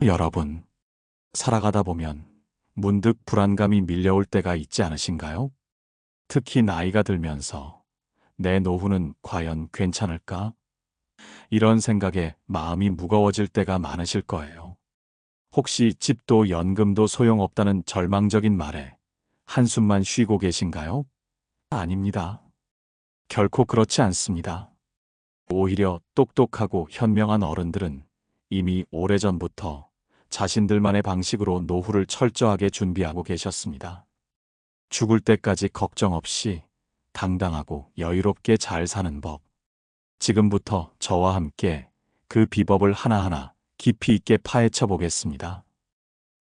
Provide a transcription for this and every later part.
여러분, 살아가다 보면 문득 불안감이 밀려올 때가 있지 않으신가요? 특히 나이가 들면서 내 노후는 과연 괜찮을까? 이런 생각에 마음이 무거워질 때가 많으실 거예요. 혹시 집도 연금도 소용없다는 절망적인 말에 한숨만 쉬고 계신가요? 아닙니다. 결코 그렇지 않습니다. 오히려 똑똑하고 현명한 어른들은 이미 오래전부터 자신들만의 방식으로 노후를 철저하게 준비하고 계셨습니다. 죽을 때까지 걱정 없이 당당하고 여유롭게 잘 사는 법. 지금부터 저와 함께 그 비법을 하나하나 깊이 있게 파헤쳐 보겠습니다.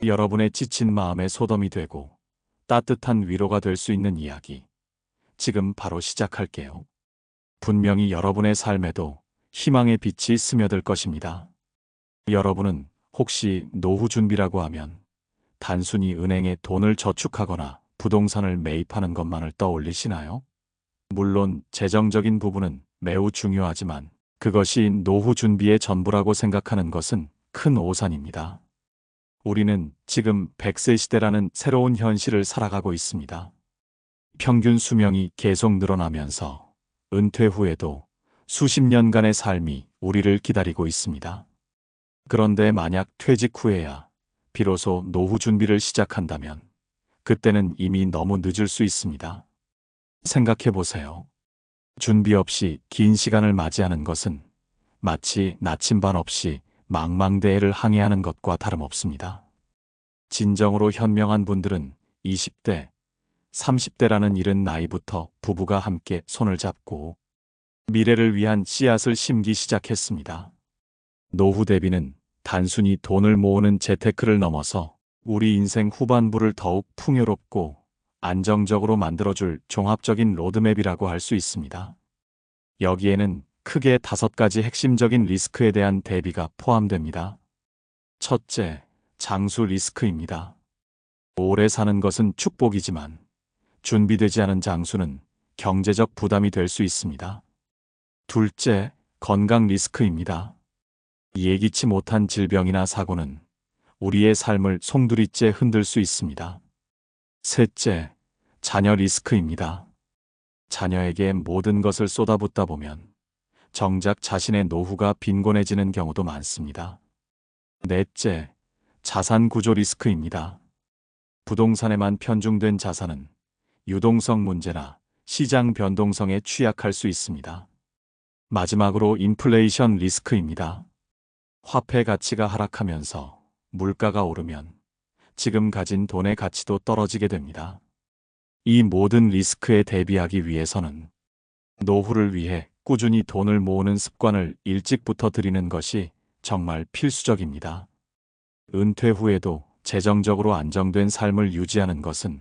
여러분의 지친 마음에 소dom이 되고 따뜻한 위로가 될 수 있는 이야기. 지금 바로 시작할게요. 분명히 여러분의 삶에도 희망의 빛이 스며들 것입니다. 여러분은 혹시 노후 준비라고 하면 단순히 은행에 돈을 저축하거나 부동산을 매입하는 것만을 떠올리시나요? 물론 재정적인 부분은 매우 중요하지만 그것이 노후 준비의 전부라고 생각하는 것은 큰 오산입니다. 우리는 지금 100세 시대라는 새로운 현실을 살아가고 있습니다. 평균 수명이 계속 늘어나면서 은퇴 후에도 수십 년간의 삶이 우리를 기다리고 있습니다. 그런데 만약 퇴직 후에야 비로소 노후 준비를 시작한다면 그때는 이미 너무 늦을 수 있습니다. 생각해 보세요. 준비 없이 긴 시간을 맞이하는 것은 마치 나침반 없이 망망대해를 항해하는 것과 다름없습니다. 진정으로 현명한 분들은 20대, 30대라는 이른 나이부터 부부가 함께 손을 잡고 미래를 위한 씨앗을 심기 시작했습니다. 노후 대비는 단순히 돈을 모으는 재테크를 넘어서 우리 인생 후반부를 더욱 풍요롭고 안정적으로 만들어줄 종합적인 로드맵이라고 할 수 있습니다. 여기에는 크게 5가지 핵심적인 리스크에 대한 대비가 포함됩니다. 첫째, 장수 리스크입니다. 오래 사는 것은 축복이지만 준비되지 않은 장수는 경제적 부담이 될 수 있습니다. 둘째, 건강 리스크입니다. 예기치 못한 질병이나 사고는 우리의 삶을 송두리째 흔들 수 있습니다. 셋째, 자녀 리스크입니다. 자녀에게 모든 것을 쏟아붓다 보면 정작 자신의 노후가 빈곤해지는 경우도 많습니다. 넷째, 자산 구조 리스크입니다. 부동산에만 편중된 자산은 유동성 문제나 시장 변동성에 취약할 수 있습니다. 마지막으로 인플레이션 리스크입니다. 화폐 가치가 하락하면서 물가가 오르면 지금 가진 돈의 가치도 떨어지게 됩니다. 이 모든 리스크에 대비하기 위해서는 노후를 위해 꾸준히 돈을 모으는 습관을 일찍부터 들이는 것이 정말 필수적입니다. 은퇴 후에도 재정적으로 안정된 삶을 유지하는 것은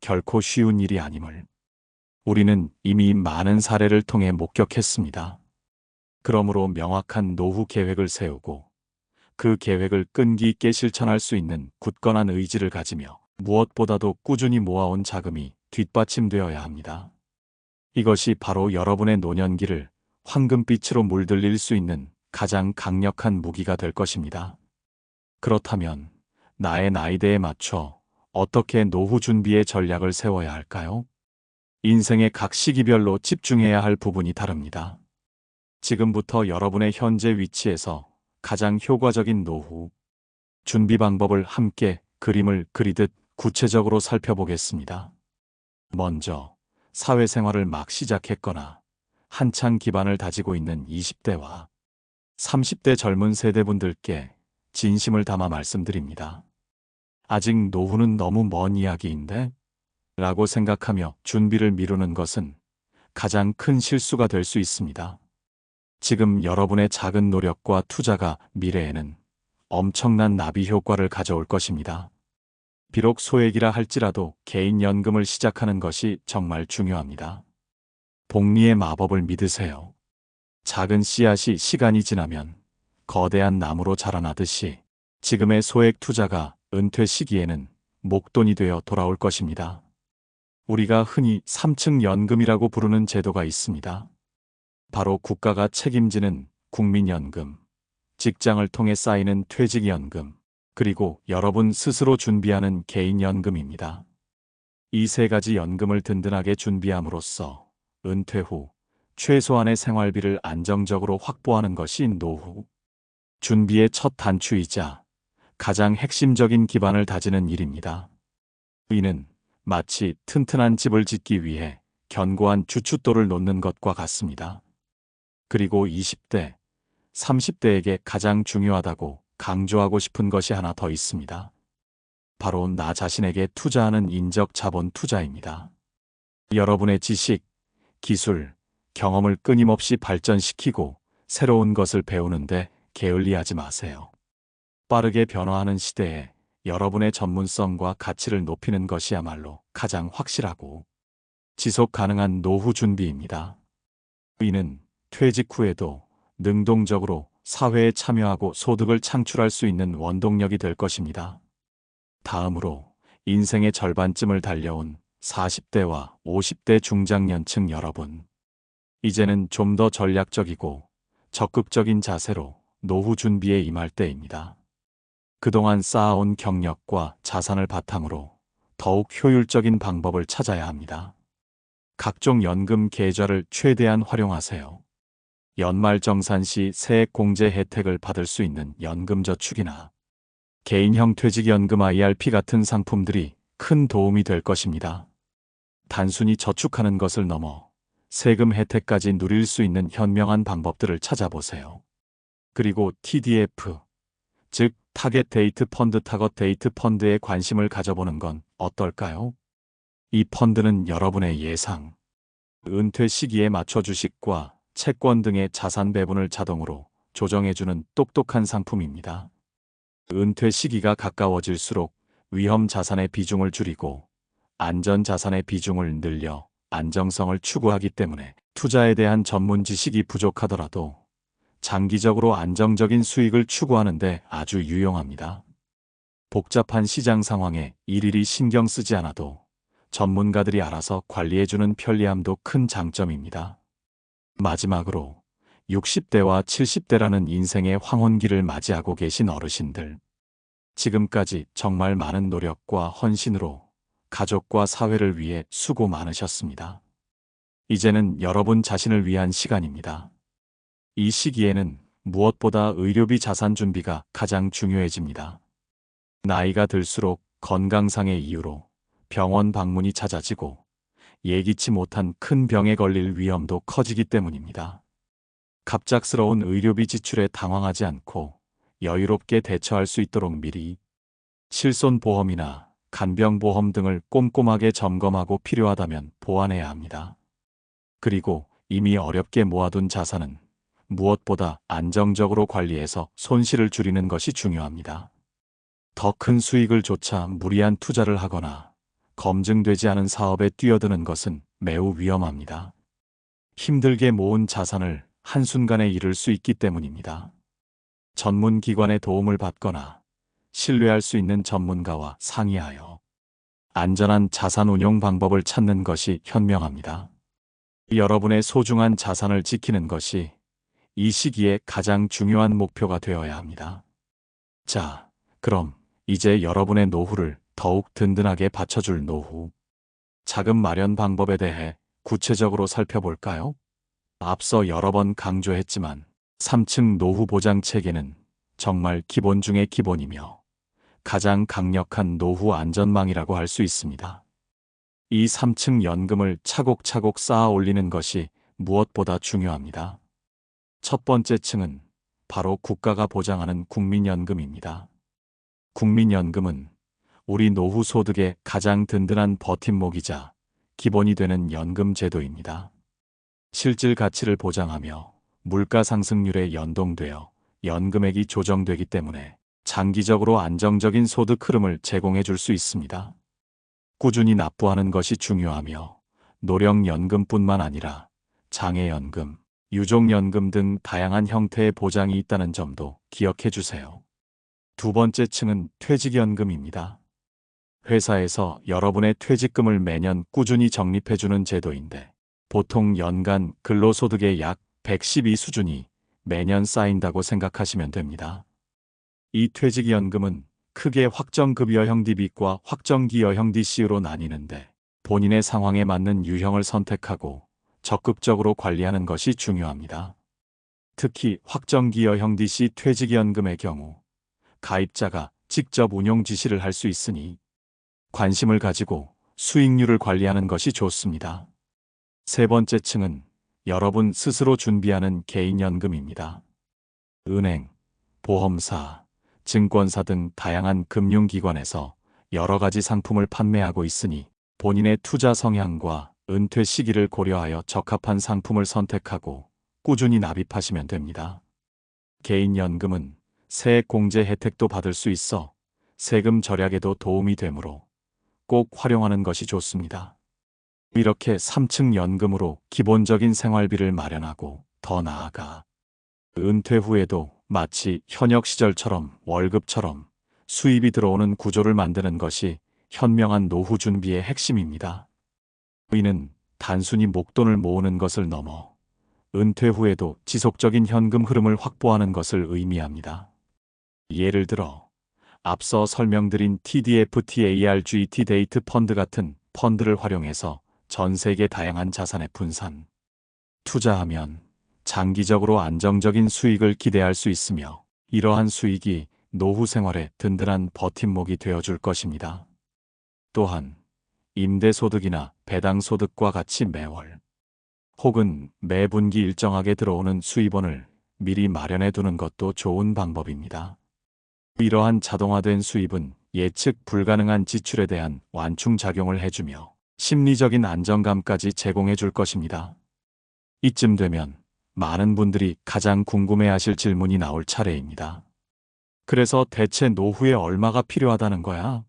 결코 쉬운 일이 아님을 우리는 이미 많은 사례를 통해 목격했습니다. 그러므로 명확한 노후 계획을 세우고 그 계획을 끈기 있게 실천할 수 있는 굳건한 의지를 가지며 무엇보다도 꾸준히 모아온 자금이 뒷받침되어야 합니다. 이것이 바로 여러분의 노년기를 황금빛으로 물들일 수 있는 가장 강력한 무기가 될 것입니다. 그렇다면 나의 나이대에 맞춰 어떻게 노후 준비의 전략을 세워야 할까요? 인생의 각 시기별로 집중해야 할 부분이 다릅니다. 지금부터 여러분의 현재 위치에서 가장 효과적인 노후 준비 방법을 함께 그림을 그리듯 구체적으로 살펴보겠습니다. 먼저 사회생활을 막 시작했거나 한창 기반을 다지고 있는 20대와 30대 젊은 세대분들께 진심을 담아 말씀드립니다. 아직 노후는 너무 먼 이야기인데? 라고 생각하며 준비를 미루는 것은 가장 큰 실수가 될 수 있습니다. 지금 여러분의 작은 노력과 투자가 미래에는 엄청난 나비 효과를 가져올 것입니다. 비록 소액이라 할지라도 개인연금을 시작하는 것이 정말 중요합니다. 복리의 마법을 믿으세요. 작은 씨앗이 시간이 지나면 거대한 나무로 자라나듯이 지금의 소액 투자가 은퇴 시기에는 목돈이 되어 돌아올 것입니다. 우리가 흔히 3층 연금이라고 부르는 제도가 있습니다. 바로 국가가 책임지는 국민연금, 직장을 통해 쌓이는 퇴직연금, 그리고 여러분 스스로 준비하는 개인연금입니다. 이 세 가지 연금을 든든하게 준비함으로써 은퇴 후 최소한의 생활비를 안정적으로 확보하는 것이 노후 준비의 첫 단추이자 가장 핵심적인 기반을 다지는 일입니다. 이는 마치 튼튼한 집을 짓기 위해 견고한 주춧돌을 놓는 것과 같습니다. 그리고 20대, 30대에게 가장 중요하다고 강조하고 싶은 것이 하나 더 있습니다. 바로 나 자신에게 투자하는 인적 자본 투자입니다. 여러분의 지식, 기술, 경험을 끊임없이 발전시키고 새로운 것을 배우는데 게을리하지 마세요. 빠르게 변화하는 시대에 여러분의 전문성과 가치를 높이는 것이야말로 가장 확실하고 지속 가능한 노후 준비입니다. 이는 퇴직 후에도 능동적으로 사회에 참여하고 소득을 창출할 수 있는 원동력이 될 것입니다. 다음으로 인생의 절반쯤을 달려온 40대와 50대 중장년층 여러분. 이제는 좀 더 전략적이고 적극적인 자세로 노후 준비에 임할 때입니다. 그동안 쌓아온 경력과 자산을 바탕으로 더욱 효율적인 방법을 찾아야 합니다. 각종 연금 계좌를 최대한 활용하세요. 연말정산 시 세액공제 혜택을 받을 수 있는 연금저축이나 개인형 퇴직연금 IRP 같은 상품들이 큰 도움이 될 것입니다. 단순히 저축하는 것을 넘어 세금 혜택까지 누릴 수 있는 현명한 방법들을 찾아보세요. 그리고 TDF, 즉 타겟 데이트 펀드 타겟 데이트 펀드에 관심을 가져보는 건 어떨까요? 이 펀드는 여러분의 예상, 은퇴 시기에 맞춰 주식과 채권 등의 자산 배분을 자동으로 조정해주는 똑똑한 상품입니다. 은퇴 시기가 가까워질수록 위험 자산의 비중을 줄이고 안전 자산의 비중을 늘려 안정성을 추구하기 때문에 투자에 대한 전문 지식이 부족하더라도 장기적으로 안정적인 수익을 추구하는 데 아주 유용합니다. 복잡한 시장 상황에 일일이 신경 쓰지 않아도 전문가들이 알아서 관리해주는 편리함도 큰 장점입니다. 마지막으로 60대와 70대라는 인생의 황혼기를 맞이하고 계신 어르신들. 지금까지 정말 많은 노력과 헌신으로 가족과 사회를 위해 수고 많으셨습니다. 이제는 여러분 자신을 위한 시간입니다. 이 시기에는 무엇보다 의료비 자산 준비가 가장 중요해집니다. 나이가 들수록 건강상의 이유로 병원 방문이 잦아지고 예기치 못한 큰 병에 걸릴 위험도 커지기 때문입니다. 갑작스러운 의료비 지출에 당황하지 않고 여유롭게 대처할 수 있도록 미리 실손보험이나 간병보험 등을 꼼꼼하게 점검하고 필요하다면 보완해야 합니다. 그리고 이미 어렵게 모아둔 자산은 무엇보다 안정적으로 관리해서 손실을 줄이는 것이 중요합니다. 더 큰 수익을 좇아 무리한 투자를 하거나 검증되지 않은 사업에 뛰어드는 것은 매우 위험합니다. 힘들게 모은 자산을 한순간에 잃을 수 있기 때문입니다. 전문 기관의 도움을 받거나 신뢰할 수 있는 전문가와 상의하여 안전한 자산 운용 방법을 찾는 것이 현명합니다. 여러분의 소중한 자산을 지키는 것이 이 시기에 가장 중요한 목표가 되어야 합니다. 자, 그럼 이제 여러분의 노후를 더욱 든든하게 받쳐줄 노후 자금 마련 방법에 대해 구체적으로 살펴볼까요? 앞서 여러 번 강조했지만 3층 노후 보장 체계는 정말 기본 중의 기본이며 가장 강력한 노후 안전망이라고 할 수 있습니다. 이 3층 연금을 차곡차곡 쌓아 올리는 것이 무엇보다 중요합니다. 첫 번째 층은 바로 국가가 보장하는 국민연금입니다. 국민연금은 우리 노후 소득의 가장 든든한 버팀목이자 기본이 되는 연금 제도입니다. 실질 가치를 보장하며 물가 상승률에 연동되어 연금액이 조정되기 때문에 장기적으로 안정적인 소득 흐름을 제공해 줄 수 있습니다. 꾸준히 납부하는 것이 중요하며 노령연금뿐만 아니라 장애연금, 유족연금 등 다양한 형태의 보장이 있다는 점도 기억해 주세요. 두 번째 층은 퇴직연금입니다. 회사에서 여러분의 퇴직금을 매년 꾸준히 적립해주는 제도인데 보통 연간 근로소득의 약 112 수준이 매년 쌓인다고 생각하시면 됩니다. 이 퇴직연금은 크게 확정급여형 DB과 확정기여형 DC로 나뉘는데 본인의 상황에 맞는 유형을 선택하고 적극적으로 관리하는 것이 중요합니다. 특히 확정기여형 DC 퇴직연금의 경우 가입자가 직접 운용 지시를 할 수 있으니 관심을 가지고 수익률을 관리하는 것이 좋습니다. 세 번째 층은 여러분 스스로 준비하는 개인연금입니다. 은행, 보험사, 증권사 등 다양한 금융기관에서 여러 가지 상품을 판매하고 있으니 본인의 투자 성향과 은퇴 시기를 고려하여 적합한 상품을 선택하고 꾸준히 납입하시면 됩니다. 개인연금은 세액공제 혜택도 받을 수 있어 세금 절약에도 도움이 되므로 꼭 활용하는 것이 좋습니다. 이렇게 3층 연금으로 기본적인 생활비를 마련하고 더 나아가 은퇴 후에도 마치 현역 시절처럼 월급처럼 수입이 들어오는 구조를 만드는 것이 현명한 노후 준비의 핵심입니다. 이는 단순히 목돈을 모으는 것을 넘어 은퇴 후에도 지속적인 현금 흐름을 확보하는 것을 의미합니다. 예를 들어 앞서 설명드린 TDFTARGT 데이트 펀드 같은 펀드를 활용해서 전 세계 다양한 자산에 분산, 투자하면 장기적으로 안정적인 수익을 기대할 수 있으며 이러한 수익이 노후 생활에 든든한 버팀목이 되어줄 것입니다. 또한 임대소득이나 배당소득과 같이 매월 혹은 매분기 일정하게 들어오는 수입원을 미리 마련해 두는 것도 좋은 방법입니다. 이러한 자동화된 수입은 예측 불가능한 지출에 대한 완충작용을 해주며 심리적인 안정감까지 제공해 줄 것입니다. 이쯤 되면 많은 분들이 가장 궁금해하실 질문이 나올 차례입니다. 그래서 대체 노후에 얼마가 필요하다는 거야?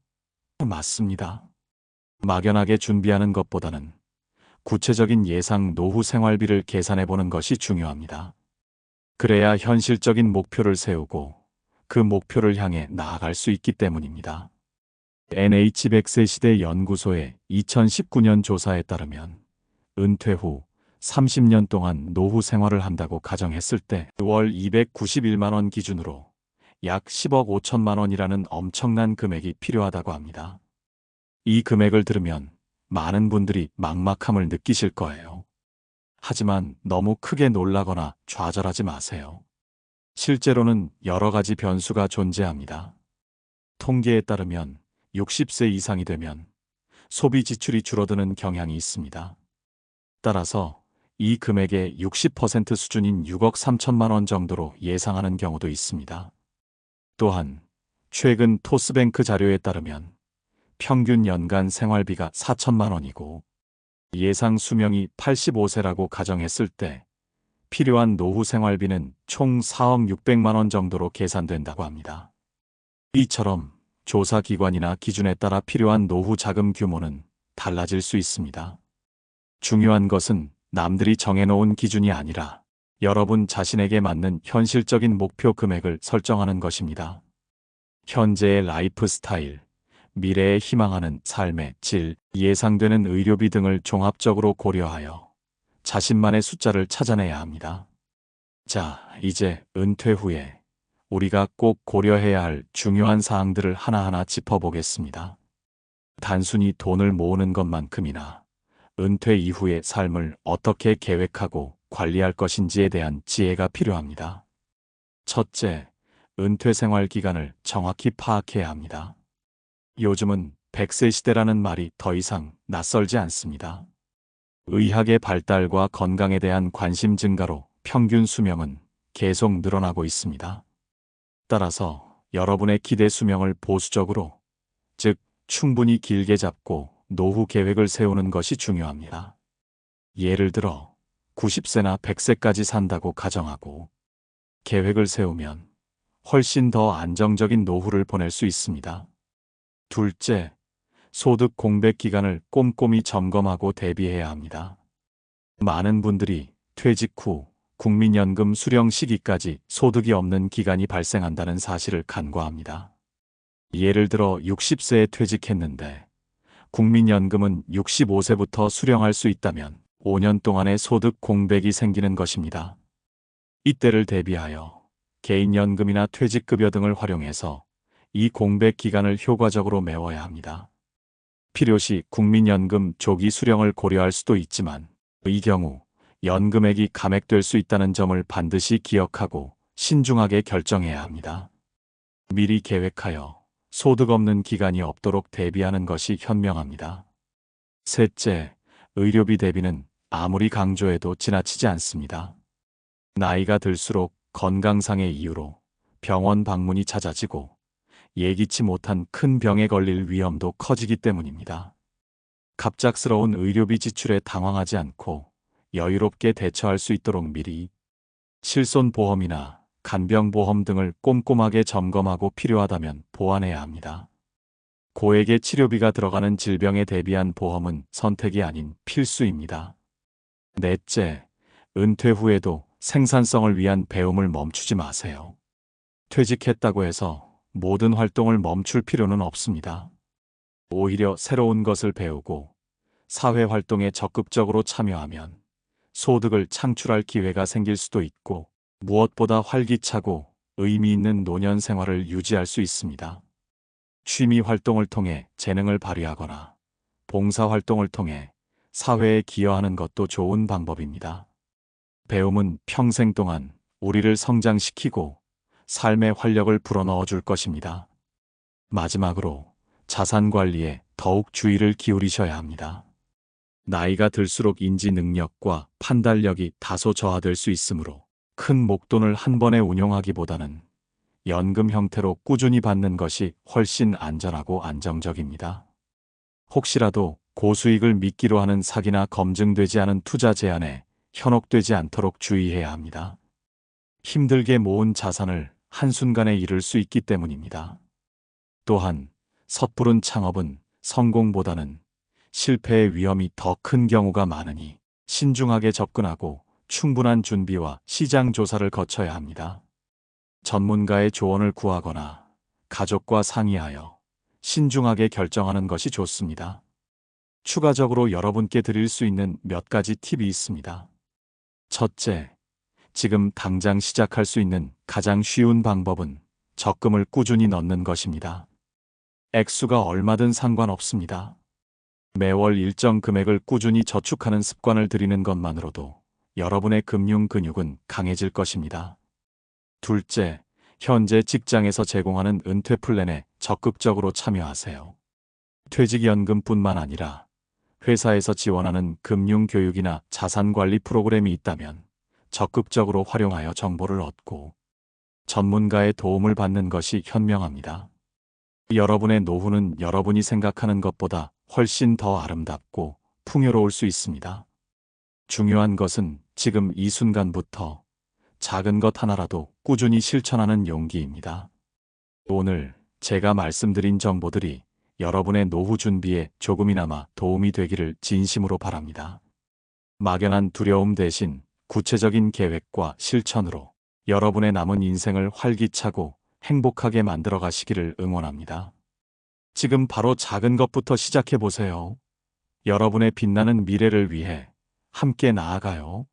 맞습니다. 막연하게 준비하는 것보다는 구체적인 예상 노후 생활비를 계산해 보는 것이 중요합니다. 그래야 현실적인 목표를 세우고 그 목표를 향해 나아갈 수 있기 때문입니다. NH100세 시대 연구소의 2019년 조사에 따르면 은퇴 후 30년 동안 노후 생활을 한다고 가정했을 때 월 291만 원 기준으로 약 10억 5천만 원이라는 엄청난 금액이 필요하다고 합니다. 이 금액을 들으면 많은 분들이 막막함을 느끼실 거예요. 하지만 너무 크게 놀라거나 좌절하지 마세요. 실제로는 여러 가지 변수가 존재합니다. 통계에 따르면 60세 이상이 되면 소비 지출이 줄어드는 경향이 있습니다. 따라서 이 금액의 60% 수준인 6억 3천만 원 정도로 예상하는 경우도 있습니다. 또한 최근 토스뱅크 자료에 따르면 평균 연간 생활비가 4천만 원이고 예상 수명이 85세라고 가정했을 때 필요한 노후 생활비는 총 4억 6백만 원 정도로 계산된다고 합니다. 이처럼 조사 기관이나 기준에 따라 필요한 노후 자금 규모는 달라질 수 있습니다. 중요한 것은 남들이 정해놓은 기준이 아니라 여러분 자신에게 맞는 현실적인 목표 금액을 설정하는 것입니다. 현재의 라이프 스타일, 미래에 희망하는 삶의 질, 예상되는 의료비 등을 종합적으로 고려하여 자신만의 숫자를 찾아내야 합니다. 자, 이제 은퇴 후에 우리가 꼭 고려해야 할 중요한 사항들을 하나하나 짚어보겠습니다. 단순히 돈을 모으는 것만큼이나 은퇴 이후의 삶을 어떻게 계획하고 관리할 것인지에 대한 지혜가 필요합니다. 첫째, 은퇴 생활 기간을 정확히 파악해야 합니다. 요즘은 100세 시대라는 말이 더 이상 낯설지 않습니다. 의학의 발달과 건강에 대한 관심 증가로 평균 수명은 계속 늘어나고 있습니다. 따라서 여러분의 기대 수명을 보수적으로, 즉 충분히 길게 잡고 노후 계획을 세우는 것이 중요합니다. 예를 들어 90세나 100세까지 산다고 가정하고 계획을 세우면 훨씬 더 안정적인 노후를 보낼 수 있습니다. 둘째, 소득 공백 기간을 꼼꼼히 점검하고 대비해야 합니다. 많은 분들이 퇴직 후 국민연금 수령 시기까지 소득이 없는 기간이 발생한다는 사실을 간과합니다. 예를 들어 60세에 퇴직했는데 국민연금은 65세부터 수령할 수 있다면 5년 동안의 소득 공백이 생기는 것입니다. 이때를 대비하여 개인연금이나 퇴직급여 등을 활용해서 이 공백 기간을 효과적으로 메워야 합니다. 필요시 국민연금 조기 수령을 고려할 수도 있지만 이 경우 연금액이 감액될 수 있다는 점을 반드시 기억하고 신중하게 결정해야 합니다. 미리 계획하여 소득 없는 기간이 없도록 대비하는 것이 현명합니다. 셋째, 의료비 대비는 아무리 강조해도 지나치지 않습니다. 나이가 들수록 건강상의 이유로 병원 방문이 잦아지고 예기치 못한 큰 병에 걸릴 위험도 커지기 때문입니다. 갑작스러운 의료비 지출에 당황하지 않고 여유롭게 대처할 수 있도록 미리 실손보험이나 간병보험 등을 꼼꼼하게 점검하고 필요하다면 보완해야 합니다. 고액의 치료비가 들어가는 질병에 대비한 보험은 선택이 아닌 필수입니다. 넷째, 은퇴 후에도 생산성을 위한 배움을 멈추지 마세요. 퇴직했다고 해서 모든 활동을 멈출 필요는 없습니다. 오히려 새로운 것을 배우고 사회활동에 적극적으로 참여하면 소득을 창출할 기회가 생길 수도 있고 무엇보다 활기차고 의미 있는 노년 생활을 유지할 수 있습니다. 취미 활동을 통해 재능을 발휘하거나 봉사 활동을 통해 사회에 기여하는 것도 좋은 방법입니다. 배움은 평생 동안 우리를 성장시키고 삶의 활력을 불어넣어 줄 것입니다. 마지막으로 자산 관리에 더욱 주의를 기울이셔야 합니다. 나이가 들수록 인지 능력과 판단력이 다소 저하될 수 있으므로 큰 목돈을 한 번에 운용하기보다는 연금 형태로 꾸준히 받는 것이 훨씬 안전하고 안정적입니다. 혹시라도 고수익을 미끼로 하는 사기나 검증되지 않은 투자 제안에 현혹되지 않도록 주의해야 합니다. 힘들게 모은 자산을 한순간에 잃을 수 있기 때문입니다. 또한 섣부른 창업은 성공보다는 실패의 위험이 더 큰 경우가 많으니 신중하게 접근하고 충분한 준비와 시장 조사를 거쳐야 합니다. 전문가의 조언을 구하거나 가족과 상의하여 신중하게 결정하는 것이 좋습니다. 추가적으로 여러분께 드릴 수 있는 몇 가지 팁이 있습니다. 첫째, 지금 당장 시작할 수 있는 가장 쉬운 방법은 적금을 꾸준히 넣는 것입니다. 액수가 얼마든 상관없습니다. 매월 일정 금액을 꾸준히 저축하는 습관을 들이는 것만으로도 여러분의 금융 근육은 강해질 것입니다. 둘째, 현재 직장에서 제공하는 은퇴 플랜에 적극적으로 참여하세요. 퇴직연금뿐만 아니라 회사에서 지원하는 금융교육이나 자산관리 프로그램이 있다면 적극적으로 활용하여 정보를 얻고 전문가의 도움을 받는 것이 현명합니다. 여러분의 노후는 여러분이 생각하는 것보다 훨씬 더 아름답고 풍요로울 수 있습니다. 중요한 것은 지금 이 순간부터 작은 것 하나라도 꾸준히 실천하는 용기입니다. 오늘 제가 말씀드린 정보들이 여러분의 노후 준비에 조금이나마 도움이 되기를 진심으로 바랍니다. 막연한 두려움 대신 구체적인 계획과 실천으로 여러분의 남은 인생을 활기차고 행복하게 만들어 가시기를 응원합니다. 지금 바로 작은 것부터 시작해 보세요. 여러분의 빛나는 미래를 위해 함께 나아가요.